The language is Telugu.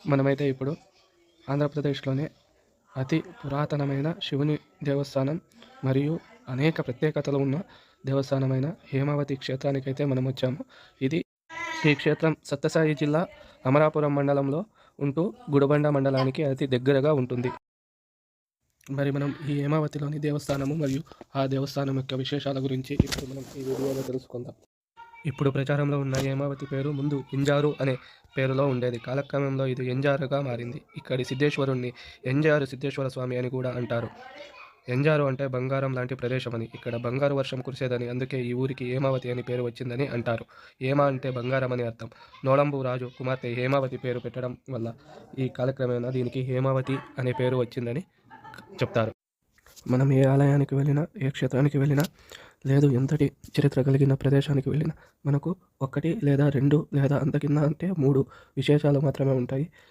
మనమైతే ఇప్పుడు ఆంధ్రప్రదేశ్‌లోనే అతి పురాతనమైన శివుని దేవస్థానం మరియు అనేక ప్రత్యేకతలు ఉన్న దేవస్థానమైన హేమావతి క్షేత్రానికైతే మనం వచ్చాము. ఇది ఈ క్షేత్రం సత్యసాయి జిల్లా అమరాపురం మండలంలో ఉంటూ గుడిబండ మండలానికి అతి దగ్గరగా ఉంటుంది. మరి మనం ఈ హేమావతిలోని దేవస్థానము మరియు ఆ దేవస్థానం యొక్క విశేషాల గురించి ఇప్పుడు మనం ఈ వీడియోలో తెలుసుకుందాం. ఇప్పుడు ప్రచారంలో ఉన్న హేమావతి పేరు ముందు ఎంజారు అనే పేరులో ఉండేది. కాలక్రమంలో ఇది ఎంజారుగా మారింది. ఇక్కడి సిద్ధేశ్వరుణ్ణి ఎంజారు సిద్ధేశ్వర స్వామి అని కూడా అంటారు. ఎంజారు అంటే బంగారం లాంటి ప్రదేశమని, ఇక్కడ బంగారు వర్షం కురిసేదని, అందుకే ఈ ఊరికి హేమావతి అని పేరు వచ్చిందని అంటారు. హేమ అంటే బంగారం అని అర్థం. నోళంబు రాజు కుమార్తె హేమావతి పేరు పెట్టడం వల్ల ఈ కాలక్రమేణా దీనికి హేమావతి అనే పేరు వచ్చిందని చెప్తారు. మనం ఏ ఆలయానికి వెళ్ళినా, ఏ క్షేత్రానికి వెళ్ళినా, లేదు ఎంతటి చరిత్ర కలిగిన ప్రదేశానికి వెళ్ళినా మనకు 1 లేదా 2 లేదా అంతకింద అంటే 3 విశేషాలు మాత్రమే ఉంటాయి.